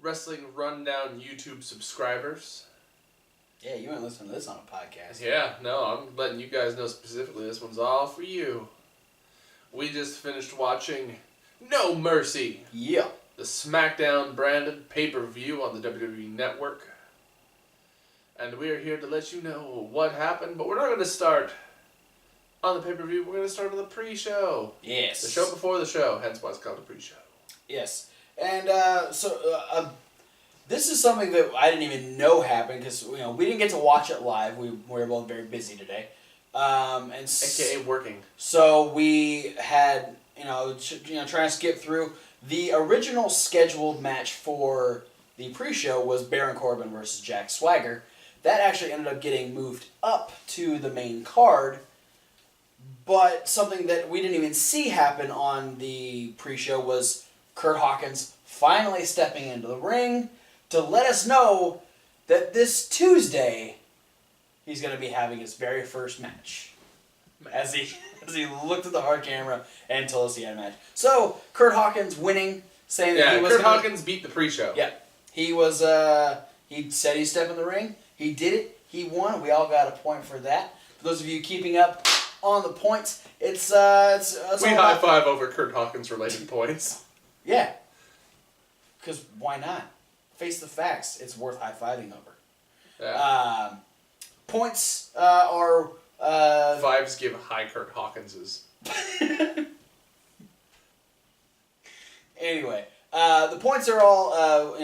Wrestling Rundown YouTube subscribers. Yeah, you ain't listening to this on a podcast. Yeah, no, I'm letting you guys know specifically this one's all for you. We just finished watching No Mercy. Yeah. The Smackdown branded pay-per-view on the WWE Network. And we are here to let you know what happened, but we're not going to start on the pay-per-view. We're going to start on the pre-show. Yes. The show before the show, hence why it's called the pre-show. Yes. And this is something that I didn't even know happened because we didn't get to watch it live. We were both very busy today. AKA working. So we had, trying to skip through. The original scheduled match for the pre-show was Baron Corbin versus Jack Swagger. That actually ended up getting moved up to the main card. But something that we didn't even see happen on the pre-show was Kurt Hawkins finally stepping into the ring to let us know that this Tuesday he's going to be having his very first match. As he looked at the hard camera and told us he had a match. So, Kurt Hawkins winning, saying that he was Kurt Hawkins beat the pre-show. Yeah. He was, he said he'd step in the ring. He did it. He won. We all got a point for that. For those of you keeping up on the points, it's we high five over Kurt Hawkins related points. Yeah. Because why not? Face the facts. It's worth high-fiving over. Yeah. Points are... Fives give high Kurt Hawkinses. Anyway, the points are all,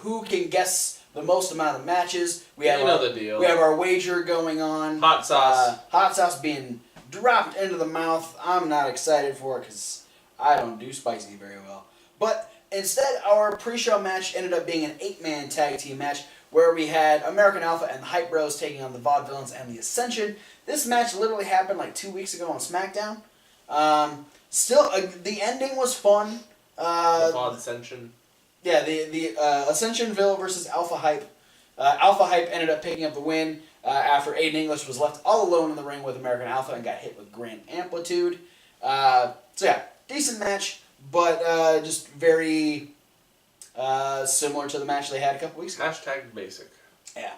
who can guess the most amount of matches. We have the deal. We have our wager going on. Hot sauce. Hot sauce being dropped into the mouth. I'm not excited for it because I don't do spicy very well. But instead, our pre-show match ended up being an 8-man tag team match where we had American Alpha and the Hype Bros taking on the Vaudevillains and the Ascension. This match literally happened like 2 weeks ago on Smackdown. The ending was fun. The Vaude Ascension. Yeah, the Ascensionville versus Alpha Hype. Alpha Hype ended up picking up the win after Aiden English was left all alone in the ring with American Alpha and got hit with Grand Amplitude. Decent match, but just very similar to the match they had a couple weeks ago. Hashtag basic. Yeah.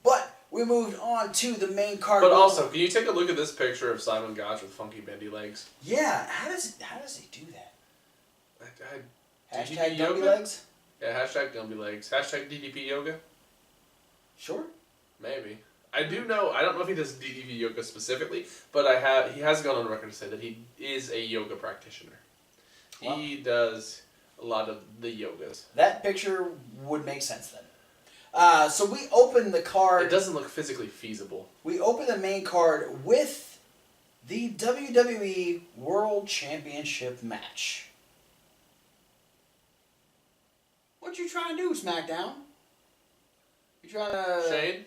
But we moved on to the main card. But also, can you take a look at this picture of Simon Gotch with funky bendy legs? Yeah, how does he do that? Hashtag Gumby legs? Yeah, hashtag Gumby legs. Hashtag DDP yoga? Sure. Maybe. I don't know if he does DDP yoga specifically, but he has gone on record to say that he is a yoga practitioner. Well, he does a lot of the yogas. That picture would make sense then. So we open the card. It doesn't look physically feasible. We open the main card with the WWE World Championship match. What you trying to do, Smackdown? You trying to... Shane?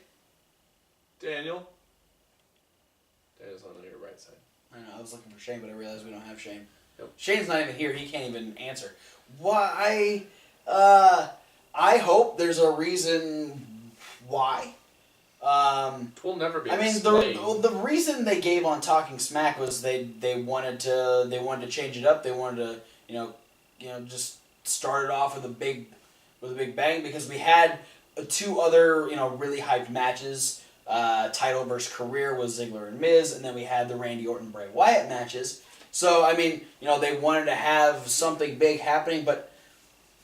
Daniel's on your right side. I know, I was looking for Shane, but I realized we don't have Shane. Yep. Shane's not even here. He can't even answer. Why? I hope there's a reason why. Will never be. I mean, the reason they gave on Talking Smack was they wanted to change it up. They wanted to just start it off with a big bang because we had two other really hyped matches. Title versus career was Ziggler and Miz, and then we had the Randy Orton Bray Wyatt matches. So, I mean, they wanted to have something big happening, but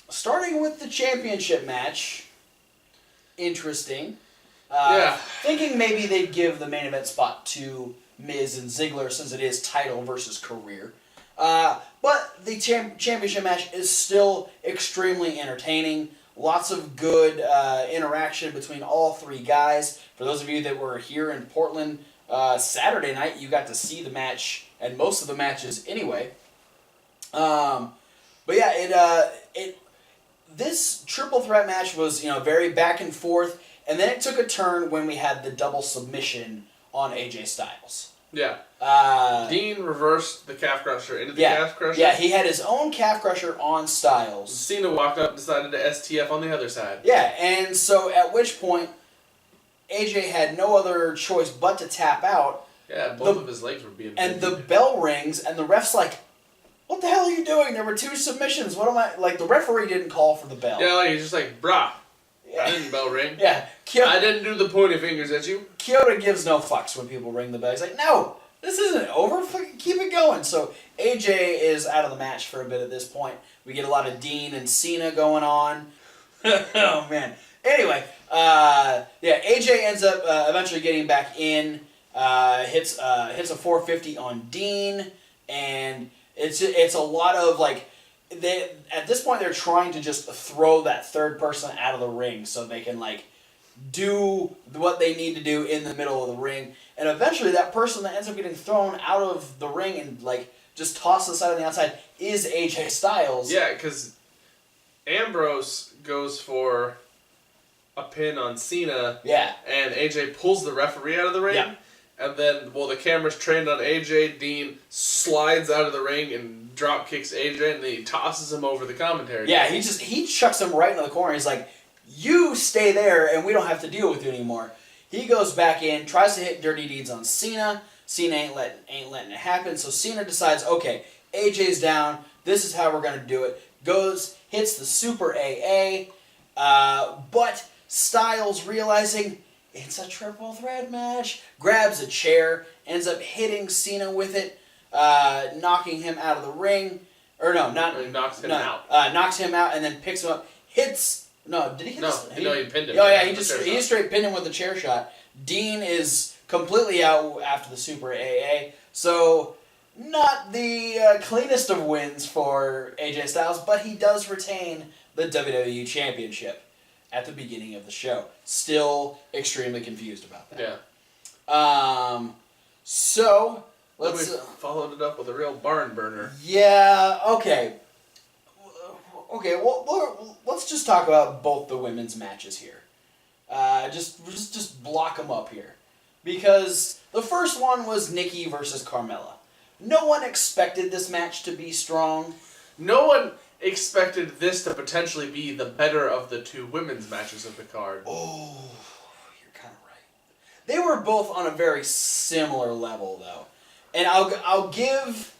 starting with the championship match, interesting. Thinking maybe they'd give the main event spot to Miz and Ziggler since it is title versus career. But the championship match is still extremely entertaining. Lots of good interaction between all three guys. For those of you that were here in Portland Saturday night, you got to see the match and most of the matches anyway. But yeah, this triple threat match was very back and forth, and then it took a turn when we had the double submission on AJ Styles. Yeah. Dean reversed the calf crusher into the calf crusher. Yeah, he had his own calf crusher on Styles. Cena walked up and decided to STF on the other side. Yeah, and so at which point, AJ had no other choice but to tap out. Yeah, both of his legs were being... And the bell rings, and the ref's like, what the hell are you doing? There were 2 submissions. What am I... Like, the referee didn't call for the bell. Yeah, like, he's just like, brah. Yeah. I didn't bell ring. Yeah. I didn't do the pointy fingers at you. Kyoto gives no fucks when people ring the bell. He's like, no, this isn't over. Fucking keep it going. So AJ is out of the match for a bit at this point. We get a lot of Dean and Cena going on. Oh, man. Anyway, AJ ends up eventually getting back in, hits a 450 on Dean, and it's a lot of, like, at this point they're trying to just throw that third person out of the ring so they can, like, do what they need to do in the middle of the ring, and eventually that person that ends up getting thrown out of the ring and, like, just tossed aside on the outside is AJ Styles. Yeah, because Ambrose goes for a pin on Cena. Yeah. And AJ pulls the referee out of the ring. Yeah. And then, the camera's trained on AJ, Dean slides out of the ring and drop kicks AJ, and then he tosses him over the commentary. Yeah, he chucks him right into the corner. He's like, you stay there and we don't have to deal with you anymore. He goes back in, tries to hit Dirty Deeds on Cena. Cena ain't letting it happen, so Cena decides, okay, AJ's down, this is how we're going to do it. Goes, hits the Super AA, but Styles, realizing it's a triple threat match, grabs a chair, ends up hitting Cena with it, knocking him out of the ring. Or no, not... He knocks him out. Knocks him out and then picks him up, hits... No, did he hit he pinned him. Oh, yeah, he just straight pinned him with a chair shot. Dean is completely out after the Super AA, so not the cleanest of wins for AJ Styles, but he does retain the WWE Championship at the beginning of the show. Still extremely confused about that. Yeah. So we followed it up with a real barn burner. Yeah. Okay. Okay. Well, let's just talk about both the women's matches here. Just block them up here, because the first one was Nikki versus Carmella. No one expected this match to be strong. No one expected this to potentially be the better of the 2 women's matches of the card. Oh, you're kind of right. They were both on a very similar level, though, and I'll give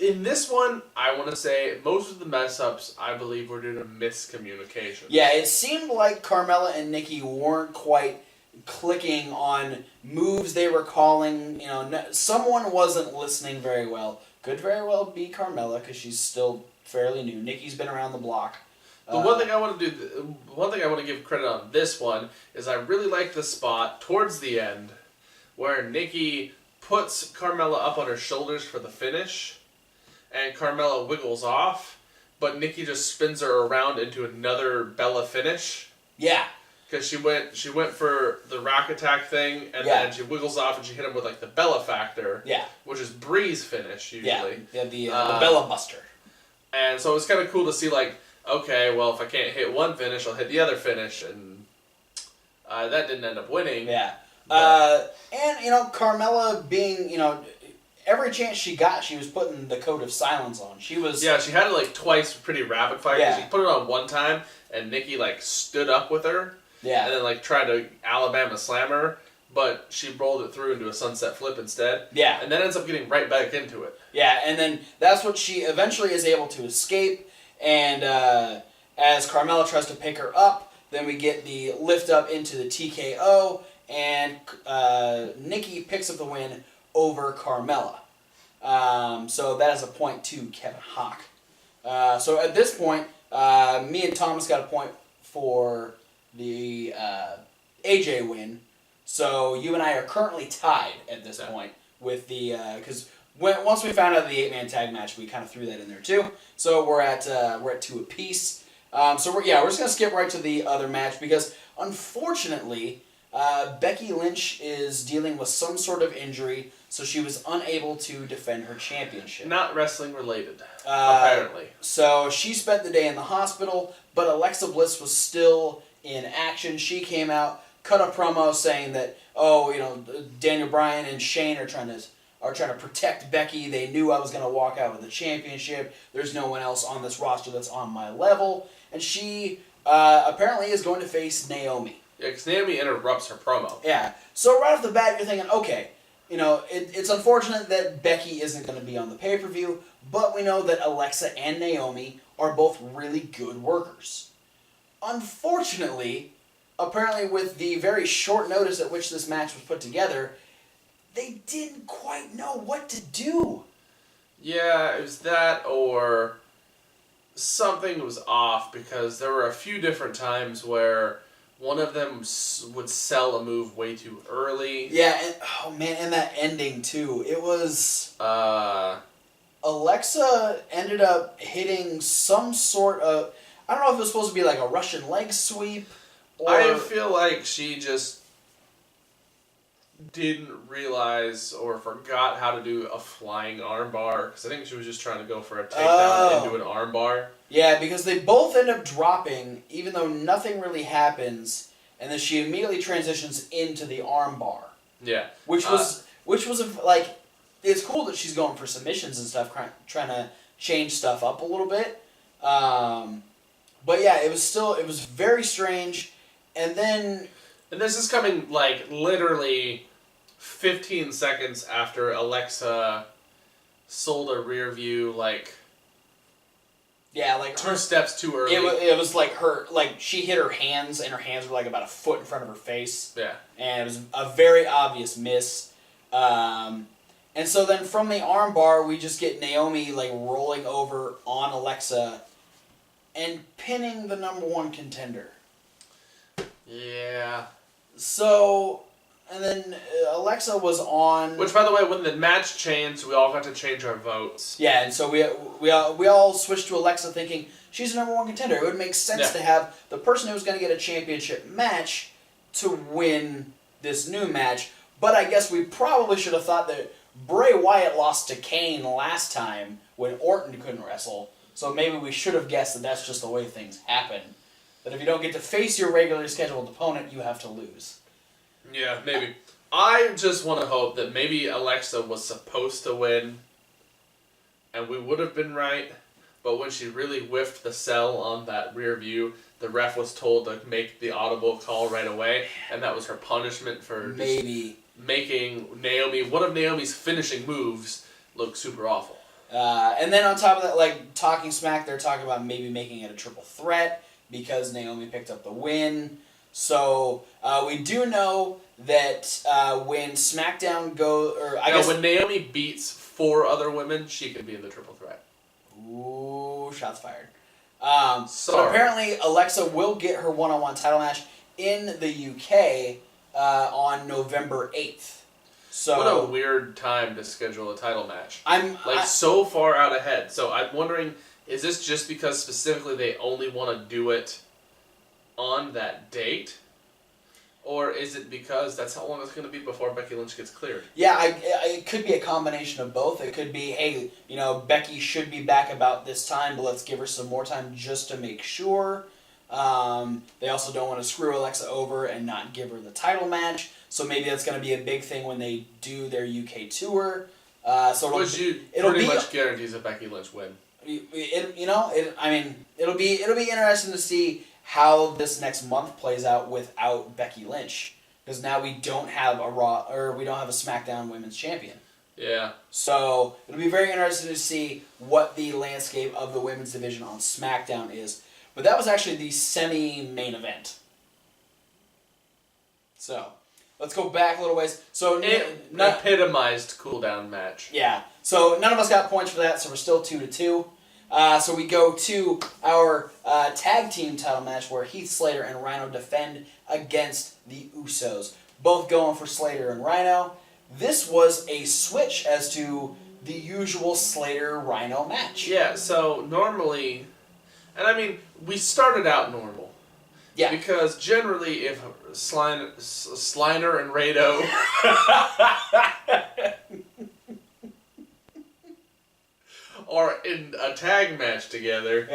in this one, I want to say most of the mess ups I believe were due to miscommunication. Yeah, it seemed like Carmella and Nikki weren't quite clicking on moves they were calling. You know, someone wasn't listening very well. Could very well be Carmella because she's still fairly new. Nikki's been around the block. The one thing I want to give credit on this one is I really like the spot towards the end where Nikki puts Carmella up on her shoulders for the finish, and Carmella wiggles off, but Nikki just spins her around into another Bella finish. Yeah. Because she went for the rack attack thing, and then she wiggles off and she hit him with, like, the Bella Factor. Yeah. Which is Bree's finish, usually. Yeah, the Bella Buster. And so it's kind of cool to see, like, okay, well, if I can't hit one finish, I'll hit the other finish, and that didn't end up winning. Yeah. And, Carmella being, every chance she got, she was putting the Code of Silence on. She was... Yeah, she had it, like, twice pretty rapid fire. Yeah. She put it on one time, and Nikki, like, stood up with her. Yeah. And then, like, tried to Alabama slam her, but she rolled it through into a sunset flip instead. Yeah. And then ends up getting right back into it. Yeah, and then that's what she eventually is able to escape, and as Carmella tries to pick her up, then we get the lift up into the TKO, and Nikki picks up the win over Carmella. So that is a point to Kevin Hawk. So at this point, me and Thomas got a point for the AJ win. So you and I are currently tied at this point with the because once we found out the 8-man tag match, we kind of threw that in there too. So we're at 2 apiece. So we're just gonna skip right to the other match because unfortunately Becky Lynch is dealing with some sort of injury, so she was unable to defend her championship. Not wrestling related, apparently. So she spent the day in the hospital, but Alexa Bliss was still in action. She came out, cut a promo saying that, Daniel Bryan and Shane are trying to protect Becky. They knew I was going to walk out with the championship. There's no one else on this roster that's on my level. And she apparently is going to face Naomi. Yeah, because Naomi interrupts her promo. Yeah. So right off the bat, you're thinking, okay, it's unfortunate that Becky isn't going to be on the pay-per-view, but we know that Alexa and Naomi are both really good workers. Unfortunately, apparently with the very short notice at which this match was put together, they didn't quite know what to do. Yeah, it was that or something was off because there were a few different times where one of them would sell a move way too early. Yeah, and that ending too. It was... Alexa ended up hitting some sort of... I don't know if it was supposed to be like a Russian leg sweep or... I feel like she just didn't realize or forgot how to do a flying armbar. Because I think she was just trying to go for a takedown into an armbar. Yeah, because they both end up dropping, even though nothing really happens, and then she immediately transitions into the armbar. Yeah. Which was like... It's cool that she's going for submissions and stuff, trying to change stuff up a little bit. But yeah, it was very strange. And then... And this is coming, like, literally 15 seconds after Alexa sold a rear view, like... Yeah, like... Two steps too early. It was like she hit her hands, and her hands were like about a foot in front of her face. Yeah. And it was a very obvious miss. And so then from the armbar, we just get Naomi, like, rolling over on Alexa and pinning the number one contender. Yeah. So, and then Alexa was on... Which, by the way, when the match changed, we all got to change our votes. Yeah, and so we all switched to Alexa thinking, she's the number one contender. It would make sense to have the person who was going to get a championship match to win this new match. But I guess we probably should have thought that Bray Wyatt lost to Kane last time when Orton couldn't wrestle. So maybe we should have guessed that that's just the way things happen. That if you don't get to face your regularly scheduled opponent, you have to lose. Yeah, maybe. I just want to hope that maybe Alexa was supposed to win, and we would have been right, but when she really whiffed the sell on that rear view, the ref was told to make the audible call right away, and that was her punishment for maybe making one of Naomi's finishing moves look super awful. And then on top of that, like, talking smack, they're talking about maybe making it a triple threat because Naomi picked up the win. So we do know that when Smackdown when Naomi beats 4 other women, she can be in the triple threat. Ooh, shots fired. Sorry. So apparently Alexa will get her one-on-one title match in the UK on November 8th. So what a weird time to schedule a title match. So far out ahead. So I'm wondering, is this just because specifically they only want to do it on that date? Or is it because that's how long it's going to be before Becky Lynch gets cleared? Yeah, it could be a combination of both. It could be, hey, Becky should be back about this time, but let's give her some more time just to make sure. They also don't want to screw Alexa over and not give her the title match. So maybe that's going to be a big thing when they do their UK tour. It'll pretty much guarantees a Becky Lynch win. It'll be interesting to see how this next month plays out without Becky Lynch, because now we don't have a SmackDown Women's Champion. Yeah. So it'll be very interesting to see what the landscape of the women's division on SmackDown is. But that was actually the semi-main event. So let's go back a little ways. So epitomized cool-down match. Yeah. So none of us got points for that, so we're still 2-2. So we go to our tag team title match where Heath Slater and Rhino defend against the Usos. Both going for Slater and Rhino. This was a switch as to the usual Slater-Rhino match. Yeah, so normally... And I mean, we started out normal. Yeah. Because generally if Sliner and Rado... are in a tag match together,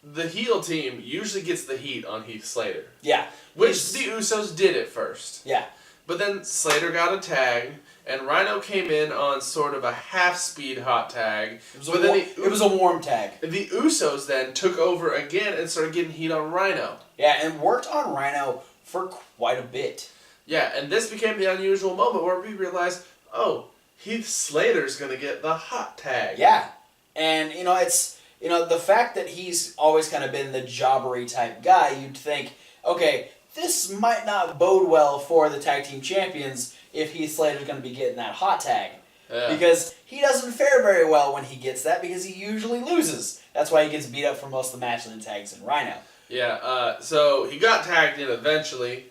the heel team usually gets the heat on Heath Slater. Yeah. Which the Usos did at first. Yeah. But then Slater got a tag, and Rhino came in on sort of a half-speed hot tag. It was a warm tag. The Usos then took over again and started getting heat on Rhino. Yeah, and worked on Rhino for quite a bit. Yeah, and this became the unusual moment where we realized, oh, Heath Slater's going to get the hot tag. Yeah. And, it's, the fact that he's always kind of been the jobbery type guy, you'd think, okay, this might not bode well for the tag team champions if Heath Slater's going to be getting that hot tag. Yeah. Because he doesn't fare very well when he gets that because he usually loses. That's why he gets beat up for most of the matches and tags in Rhino. Yeah, so he got tagged in eventually.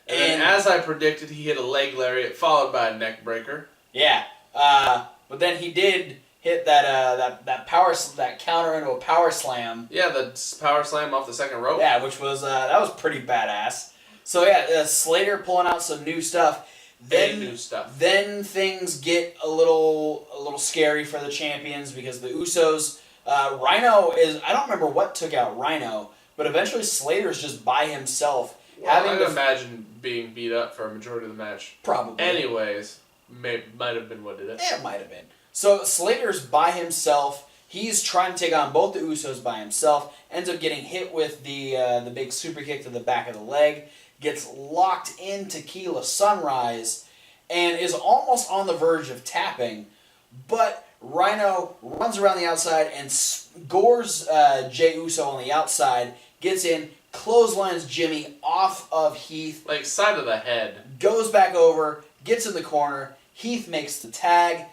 And then, as I predicted, he hit a leg lariat followed by a neck breaker. Yeah. But then he did hit that counter into a power slam. Yeah, the power slam off the second rope. Yeah, which was that was pretty badass. So yeah, Slater pulling out some new stuff. Then things get a little scary for the champions because the Usos, Rhino is, I don't remember what took out Rhino, but eventually Slater's just by himself. Well, I'd imagine being beat up for a majority of the match. Probably. Anyways, might have been what did it. Yeah, it might have been. So Slater's by himself. He's trying to take on both the Usos by himself. Ends up getting hit with the big super kick to the back of the leg. Gets locked in Tequila Sunrise. And is almost on the verge of tapping. But Rhino runs around the outside and gores Jey Uso on the outside. Gets in. Clotheslines Jimmy off of Heath. Like side of the head. Goes back over. Gets in the corner. Heath makes the tag.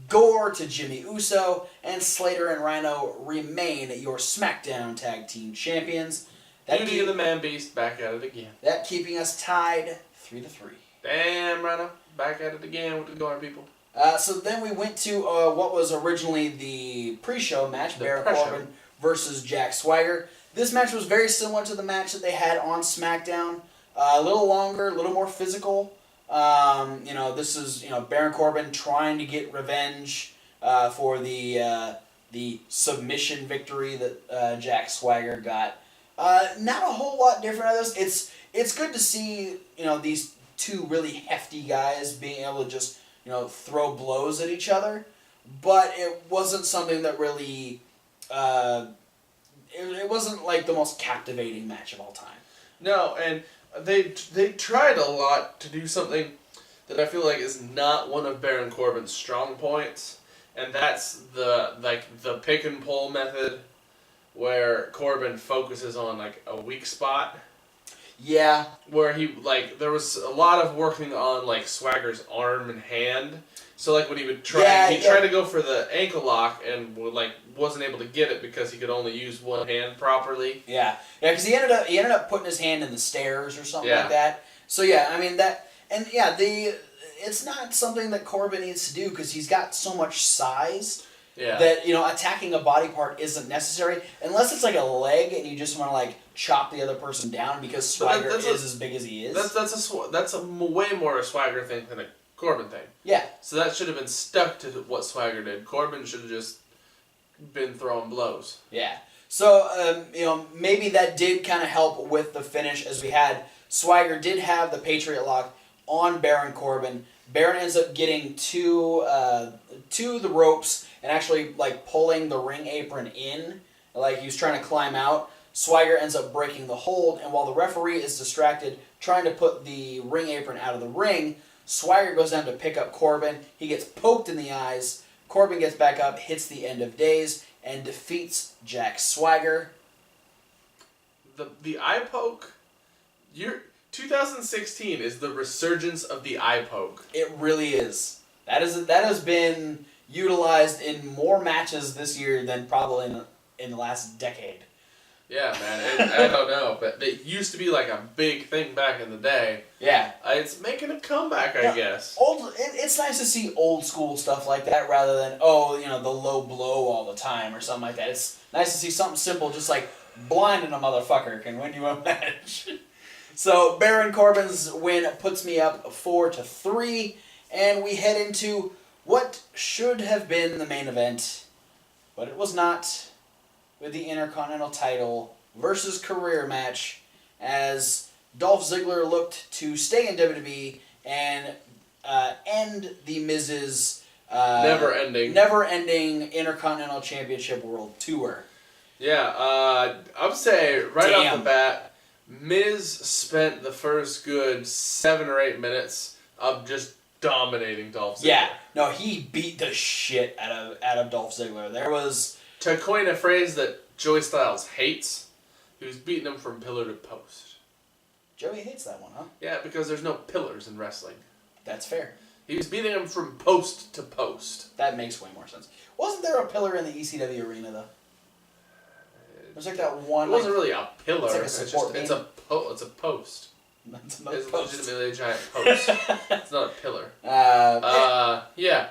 Gore to Jimmy Uso, and Slater and Rhino remain your SmackDown Tag Team Champions. Beauty of the Man Beast back at it again. That keeping us tied 3-3. Damn, Rhino. Back at it again with the Gore people. So then we went to what was originally the pre-show match, Baron Corbin versus Jack Swagger. This match was very similar to the match that they had on SmackDown. A little longer, a little more physical. This is Baron Corbin trying to get revenge for the submission victory that Jack Swagger got. Not a whole lot different out of this. It's good to see these two really hefty guys being able to just throw blows at each other, but it wasn't something that really it wasn't like the most captivating match of all time. No, and they tried a lot to do something that I feel like is not one of Baron Corbin's strong points, and that's the pick and pull method, where Corbin focuses on like a weak spot. Yeah. Where there was a lot of working on like Swagger's arm and hand. So like when he would try, tried to go for the ankle lock and wasn't able to get it because he could only use one hand properly. Yeah, because he ended up putting his hand in the stairs or something like that. So yeah, I mean that, and yeah, it's not something that Corbin needs to do because he's got so much size. Yeah. That attacking a body part isn't necessary unless it's like a leg and you just want to like chop the other person down because Swagger is as big as he is. That's a way more a Swagger thing than a Corbin thing. Yeah. So that should have been stuck to what Swagger did. Corbin should have just been throwing blows. Yeah. So maybe that did kind of help with the finish as we had Swagger did have the Patriot Lock on Baron Corbin. Baron ends up getting to the ropes and actually like pulling the ring apron in, like he was trying to climb out. Swagger ends up breaking the hold, and while the referee is distracted trying to put the ring apron out of the ring, Swagger goes down to pick up Corbin. He gets poked in the eyes. Corbin gets back up, hits the end of days, and defeats Jack Swagger. The eye poke, 2016 is the resurgence of the eye poke. It really is. That has been utilized in more matches this year than probably in the last decade. Yeah, man. I don't know, but it used to be like a big thing back in the day. Yeah. It's making a comeback, I guess. It's nice to see old school stuff like that rather than, the low blow all the time or something like that. It's nice to see something simple, just like blinding a motherfucker can win you a match. So Baron Corbin's win puts me up 4-3, and we head into what should have been the main event, but it was not, with the Intercontinental title versus career match, as Dolph Ziggler looked to stay in WWE and end the Miz's never-ending Intercontinental Championship World Tour. Yeah, I would say right off the bat, Miz spent the first good 7 or 8 minutes of just dominating Dolph Ziggler. Yeah, no, he beat the shit out of Dolph Ziggler. There was... To coin a phrase that Joey Styles hates, he was beating him from pillar to post. Joey hates that one, huh? Yeah, because there's no pillars in wrestling. That's fair. He was beating him from post to post. That makes way more sense. Wasn't there a pillar in the ECW arena, though? There's like that one... It wasn't really a pillar. It's like a support it's a post. It's It's post. legitimately a giant post. It's not a pillar. Yeah.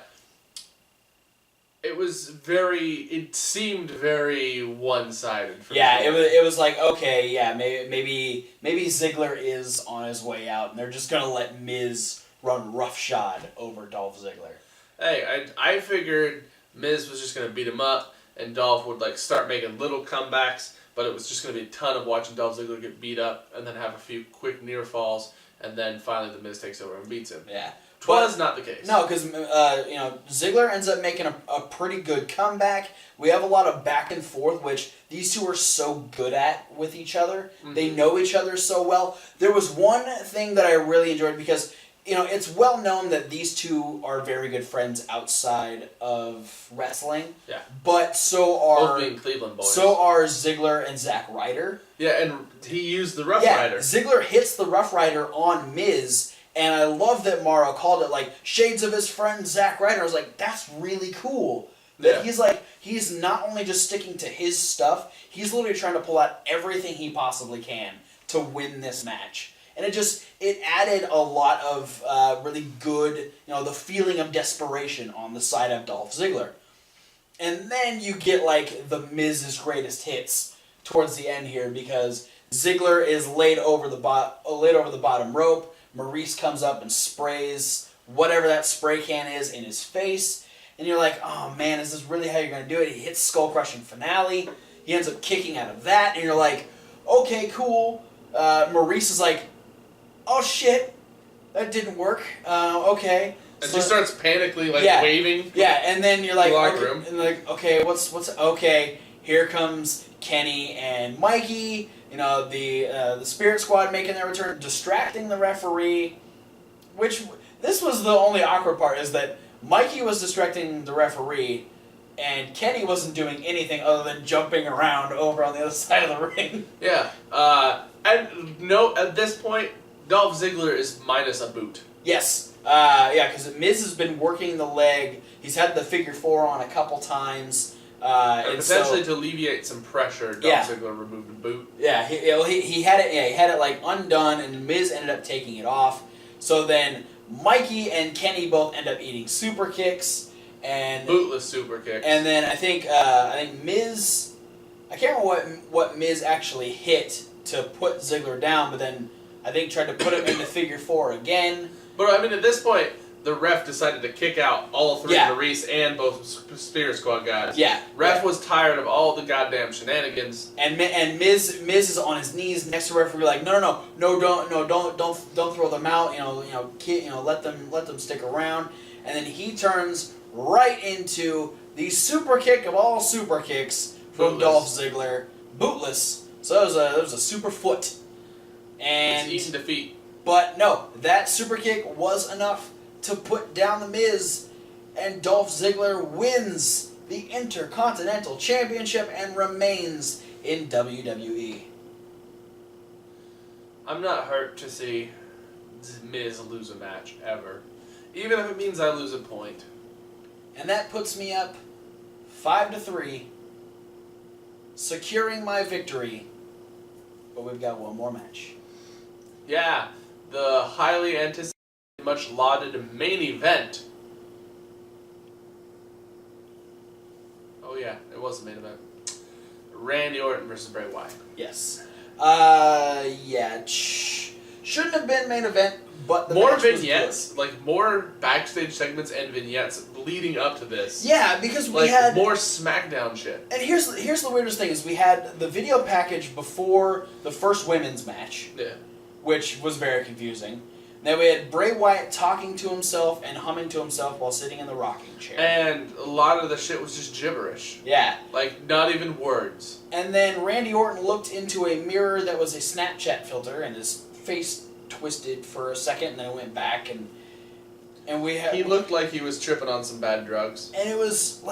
It seemed very one-sided for me. Yeah, it was like, okay, yeah, maybe Ziggler is on his way out, and they're just gonna let Miz run roughshod over Dolph Ziggler. Hey, I figured Miz was just gonna beat him up, and Dolph would like start making little comebacks, but it was just gonna be a ton of watching Dolph Ziggler get beat up, and then have a few quick near falls, and then finally the Miz takes over and beats him. Yeah. Was not the case. No, because Ziggler ends up making a pretty good comeback. We have a lot of back and forth, which these two are so good at with each other. Mm-hmm. They know each other so well. There was one thing that I really enjoyed because it's well known that these two are very good friends outside of wrestling. Yeah. But so are both being Cleveland boys. So are Ziggler and Zack Ryder. Yeah, and he used the Rough Rider. Ziggler hits the Rough Rider on Miz. And I love that Morrow called it like shades of his friend Zack Ryder. I was like, that's really cool. That he's not only just sticking to his stuff, he's literally trying to pull out everything he possibly can to win this match. And it added a lot of really good, the feeling of desperation on the side of Dolph Ziggler. And then you get like the Miz's greatest hits towards the end here because Ziggler is laid over the bottom rope. Maurice comes up and sprays whatever that spray can is in his face. And you're like, oh man, is this really how you're going to do it? He hits Skull Crushing Finale. He ends up kicking out of that. And you're like, okay, cool. Maurice is like, oh shit, that didn't work. Okay. And she starts panically waving. Yeah, and then you're like, locker room. Okay, what's okay, here comes Kenny and Mikey. The Spirit Squad making their return, distracting the referee, which this was the only awkward part, is that Mikey was distracting the referee, and Kenny wasn't doing anything other than jumping around over on the other side of the ring. Yeah. At this point, Dolph Ziggler is minus a boot. Yes. Because Miz has been working the leg. He's had the figure 4 on a couple times. And potentially to alleviate some pressure, Dolph Ziggler removed the boot. Yeah, he had it. Yeah, he had it like undone, and Miz ended up taking it off. So then Mikey and Kenny both end up eating super kicks and bootless super kicks. And then I think Miz, I can't remember what Miz actually hit to put Ziggler down, but then I think tried to put him into figure 4 again. But I mean, at this point, the ref decided to kick out all 3 Maurice and both Spirit Squad guys. Yeah. Ref was tired of all the goddamn shenanigans. And Miz is on his knees next to the referee, like, no, don't throw them out. Let them stick around. And then he turns right into the super kick of all super kicks from Dolph Ziggler, bootless. So that was a super foot. And it's easy defeat. But no, that super kick was enough to put down the Miz, and Dolph Ziggler wins the Intercontinental Championship and remains in WWE. I'm not hurt to see Miz lose a match, ever. Even if it means I lose a point. And that puts me up 5-3, securing my victory. But we've got one more match. Yeah, the highly anticipated, much lauded main event. Oh yeah, it was the main event. Randy Orton versus Bray Wyatt. Yes. Shouldn't have been main event, but the more match vignettes, like more backstage segments and vignettes leading up to this. Yeah, because we like had more Smackdown shit. And here's the weirdest thing is we had the video package before the first women's match. Yeah. Which was very confusing. Then we had Bray Wyatt talking to himself and humming to himself while sitting in the rocking chair. And a lot of the shit was just gibberish. Yeah. Like, not even words. And then Randy Orton looked into a mirror that was a Snapchat filter, and his face twisted for a second, and then it went back, and we had... He looked like he was tripping on some bad drugs. And it was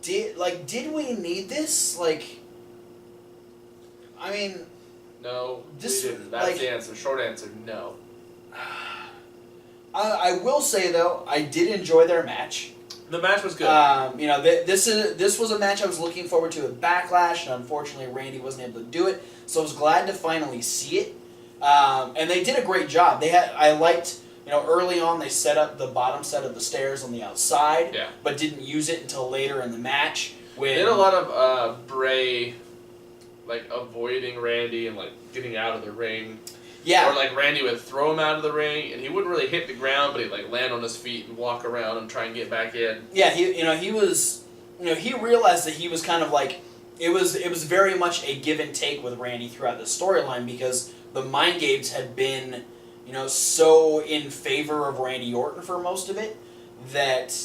did we need this? Like, I mean... No, this, we didn't. That's the answer. Short answer, no. I will say, though, I did enjoy their match. The match was good. This was a match I was looking forward to at Backlash, and unfortunately Randy wasn't able to do it, so I was glad to finally see it. And they did a great job. I liked, early on they set up the bottom set of the stairs on the outside, but didn't use it until later in the match. They did a lot of Bray... like, avoiding Randy and, like, getting out of the ring. Yeah. Or, like, Randy would throw him out of the ring, and he wouldn't really hit the ground, but he'd, like, land on his feet and walk around and try and get back in. Yeah, he was... he realized that he was kind of, like... It was very much a give and take with Randy throughout the storyline, because the mind games had been, so in favor of Randy Orton for most of it, that,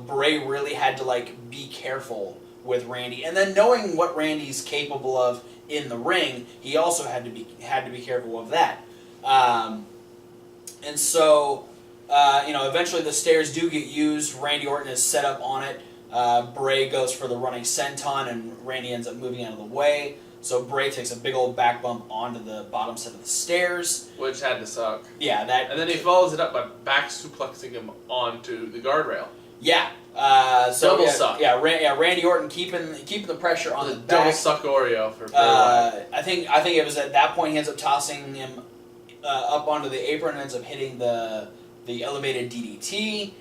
Bray really had to, like, be careful with Randy, and then knowing what Randy's capable of in the ring, he also had to be careful of that. And so, eventually the stairs do get used. Randy Orton is set up on it. Bray goes for the running senton, and Randy ends up moving out of the way. So Bray takes a big old back bump onto the bottom set of the stairs, which had to suck. Yeah, that. And then he follows it up by back suplexing him onto the guardrail. Yeah. Double suck. Yeah, Randy Orton keeping the pressure on the back. Double suck Oreo for Bray Wyatt. I think it was at that point he ends up tossing him up onto the apron and ends up hitting the elevated DDT.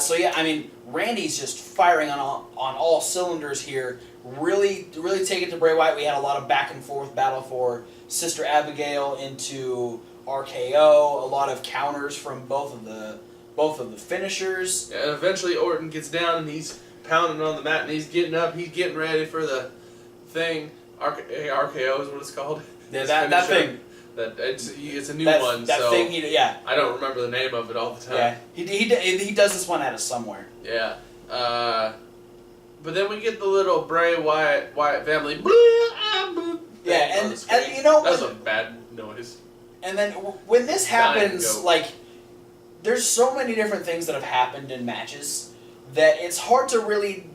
So yeah, I mean, Randy's just firing on all cylinders here. Really taking it to Bray Wyatt. We had a lot of back and forth battle for Sister Abigail into RKO. A lot of counters from both of the finishers. Yeah, and eventually Orton gets down and he's pounding on the mat and he's getting up. He's getting ready for the thing. RKO is what it's called. Yeah, that thing. It's a new one. That so thing. I don't remember the name of it all the time. Yeah, he does this one out of somewhere. Yeah. But then we get the little Bray Wyatt family. Yeah, and that was a bad noise. And then when this happens, like, there's so many different things that have happened in matches that it's hard to really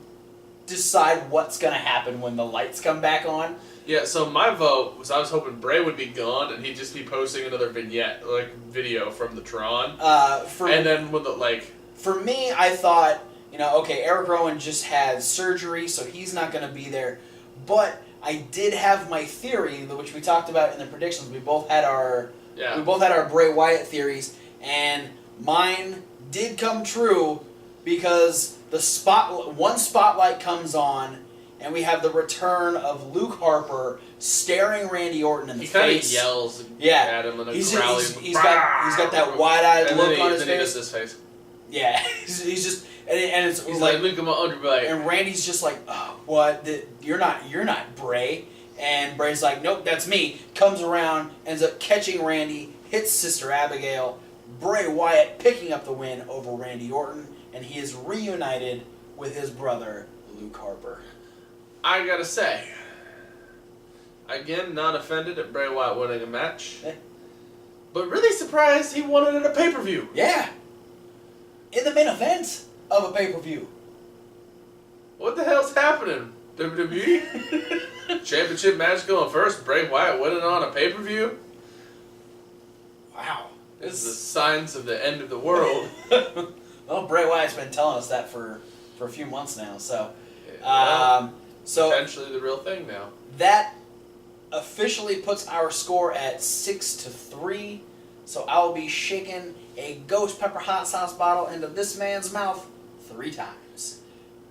decide what's going to happen when the lights come back on. Yeah, so my vote was I was hoping Bray would be gone and he'd just be posting another vignette, like video from the Tron. For me, I thought, okay, Eric Rowan just had surgery, so he's not going to be there. But I did have my theory, which we talked about in the predictions. We both had our Bray Wyatt theories, and mine did come true because one spotlight comes on, and we have the return of Luke Harper staring Randy Orton in the face. He kind of yells at him in a growling. He's got that wide-eyed look on his face. Then he misses his face. Yeah, he's just and it's he's like look at my underbite. And Randy's just like, oh, what? You're not Bray. And Bray's like, nope, that's me. Comes around, ends up catching Randy, hits Sister Abigail. Bray Wyatt picking up the win over Randy Orton, and he is reunited with his brother Luke Harper. I gotta say, again, not offended at Bray Wyatt winning a match, but really surprised he won it at a pay-per-view. Yeah. In the main event of a pay-per-view. What the hell's happening? WWE? Championship match going first, Bray Wyatt winning on a pay-per-view? Wow. This is the signs of the end of the world. Well, Bray Wyatt's been telling us that for a few months now, so... potentially the real thing now. That officially puts our score at 6-3, so I'll be shaking a ghost pepper hot sauce bottle into this man's mouth 3 times.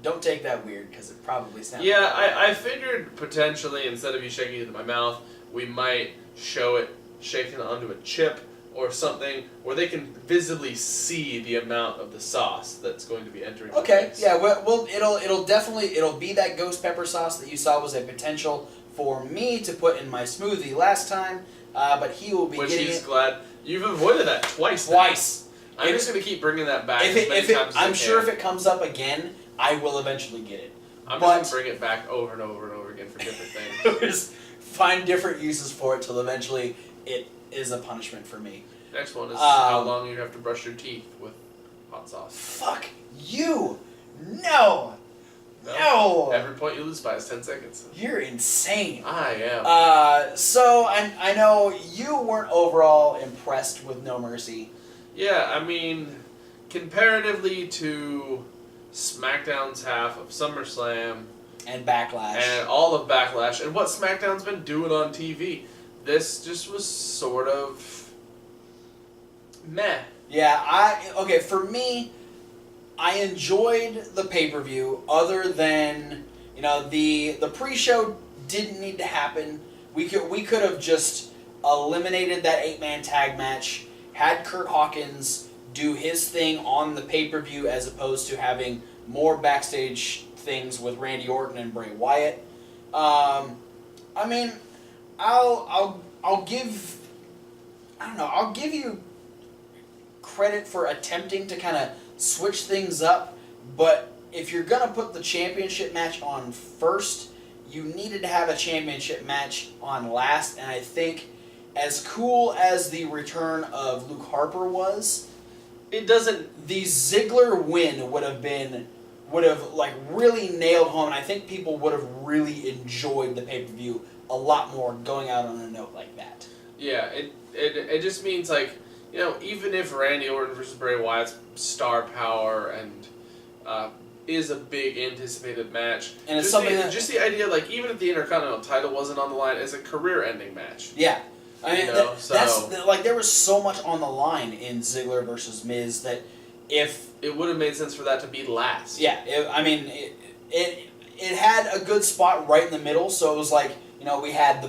Don't take that weird, because it probably sounds... Yeah, I figured potentially, instead of you shaking it into my mouth, we might show it shaken onto a chip or something where they can visibly see the amount of the sauce that's going to be entering the mix. Yeah, well, it'll be that ghost pepper sauce that you saw was a potential for me to put in my smoothie last time. but he will be Which getting he's it glad. You've avoided that twice. twice. I'm just going to keep bringing that back as many times as I'm I sure can. if it comes up again, I will eventually get it. I'm just going to bring it back over and over and over again for different things. Just find different uses for it till eventually it is a punishment for me. Next one is how long you have to brush your teeth with hot sauce. Fuck you! No! No! Every point you lose by is 10 seconds. You're insane. I am. So I know you weren't overall impressed with No Mercy. Yeah, I mean, comparatively to SmackDown's half of SummerSlam and Backlash and all of Backlash and what SmackDown's been doing on TV, this just was sort of meh. Yeah, for me, I enjoyed the pay-per-view other than, the pre-show didn't need to happen. We could have just eliminated that 8-man tag match, had Kurt Hawkins do his thing on the pay-per-view as opposed to having more backstage things with Randy Orton and Bray Wyatt. I mean, I'll give you credit for attempting to kind of switch things up, but if you're gonna put the championship match on first, you needed to have a championship match on last, and I think as cool as the return of Luke Harper was, the Ziggler win would have really nailed home, and I think people would have really enjoyed the pay-per-view a lot more going out on a note like that. Yeah, it just means even if Randy Orton versus Bray Wyatt's star power and is a big anticipated match, and it's just the idea even if the Intercontinental title wasn't on the line, it's a career-ending match. Yeah. I mean, there was so much on the line in Ziggler versus Miz that if it would have made sense for that to be last. Yeah, it had a good spot right in the middle. So it was we had the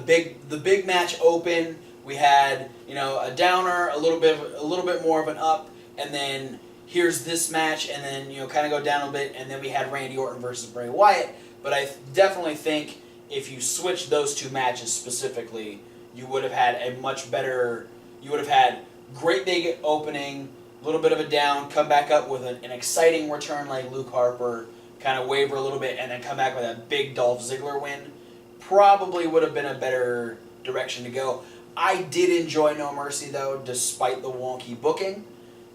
big match open. We had a downer, a little bit more of an up, and then here's this match, and then kind of go down a bit, and then we had Randy Orton versus Bray Wyatt. But I definitely think if you switch those two matches specifically, you would have had a much better. You would have had great big opening, a little bit of a down, come back up with an exciting return like Luke Harper, kind of waver a little bit, and then come back with a big Dolph Ziggler win. Probably would have been a better direction to go. I did enjoy No Mercy though, despite the wonky booking.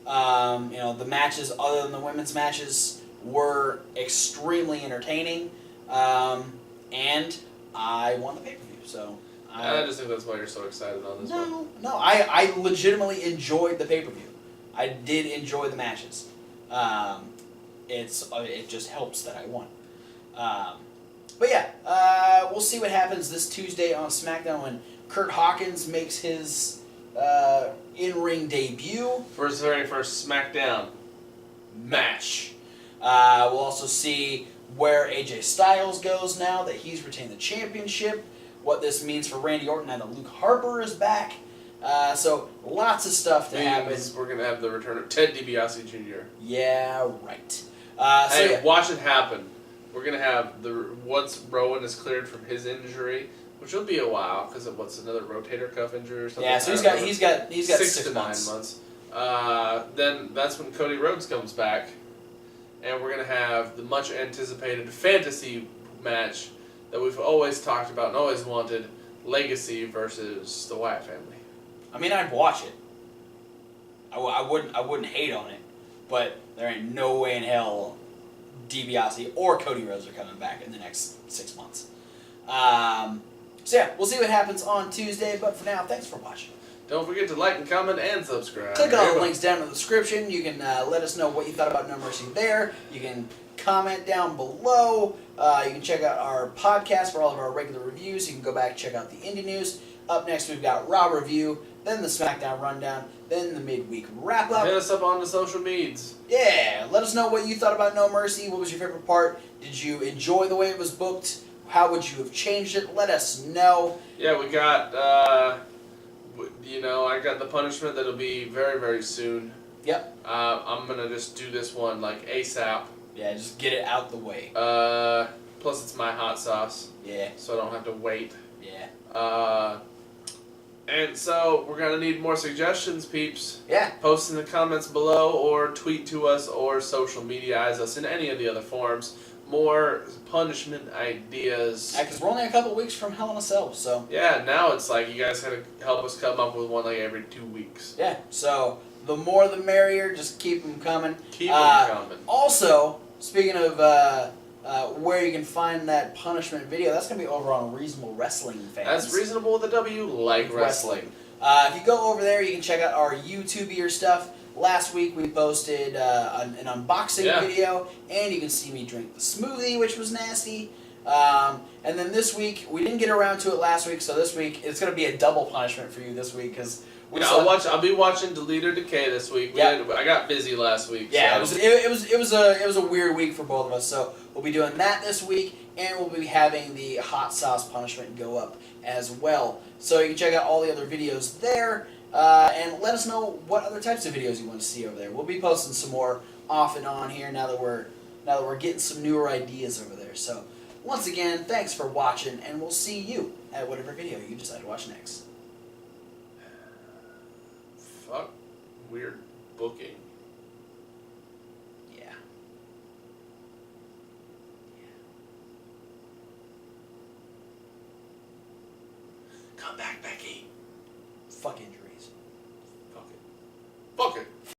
The matches other than the women's matches were extremely entertaining, and I won the pay-per-view. So I just think that's why you're so excited on this one. No, I legitimately enjoyed the pay-per-view. I did enjoy the matches. It just helps that I won. But yeah, we'll see what happens this Tuesday on SmackDown when Kurt Hawkins makes his in-ring debut for his very first SmackDown match. We'll also see where AJ Styles goes now that he's retained the championship, what this means for Randy Orton now that Luke Harper is back. So lots of stuff to happen. We're going to have the return of Ted DiBiase Jr. Yeah, right. Watch it happen. We're going to have once Rowan is cleared from his injury, which will be a while because of another rotator cuff injury or something. Yeah, so he's got 6 to 9 months. Then that's when Cody Rhodes comes back, and we're gonna have the much anticipated fantasy match that we've always talked about and always wanted: Legacy versus the Wyatt family. I mean, I'd watch it. I wouldn't hate on it, but there ain't no way in hell DiBiase or Cody Rhodes are coming back in the next 6 months. So yeah, we'll see what happens on Tuesday, but for now, thanks for watching. Don't forget to like and comment and subscribe. Click all the links down in the description. You can let us know what you thought about No Mercy there. You can comment down below. You can check out our podcast for all of our regular reviews. You can go back and check out the indie news. Up next, we've got Raw Review, then the Smackdown Rundown, then the Midweek Wrap-Up. Hit us up on the social medias. Yeah, let us know what you thought about No Mercy. What was your favorite part? Did you enjoy the way it was booked? How would you have changed it? Let us know. Yeah, we got, I got the punishment that'll be very, very soon. Yep. I'm going to just do this one, ASAP. Yeah, just get it out the way. Plus, it's my hot sauce. Yeah. So I don't have to wait. Yeah. And so we're gonna need more suggestions, peeps. Yeah. Post in the comments below, or tweet to us, or social mediaize us in any of the other forms. More punishment ideas. Yeah, because we're only a couple weeks from Hell in a Cell, so. Yeah, now it's like you guys gotta help us come up with one like every 2 weeks. Yeah, so the more the merrier, just keep them coming. Keep them coming. Also, speaking of where you can find that punishment video, that's going to be over on Reasonable Wrestling Fans. That's Reasonable with a W, like wrestling. If you go over there, you can check out our YouTubier stuff. Last week we posted an unboxing video, and you can see me drink the smoothie, which was nasty. And then this week, we didn't get around to it last week, so this week it's going to be a double punishment for you this week because I'll be watching Delete or Decay this week. I got busy last week. Yeah, so. it was a weird week for both of us. So we'll be doing that this week, and we'll be having the hot sauce punishment go up as well. So you can check out all the other videos there, and let us know what other types of videos you want to see over there. We'll be posting some more off and on here now that we're getting some newer ideas over there. So once again, thanks for watching, and we'll see you at whatever video you decide to watch next. Fuck weird booking. Yeah. Come back, Becky. Fuck injuries. Fuck it. Fuck it.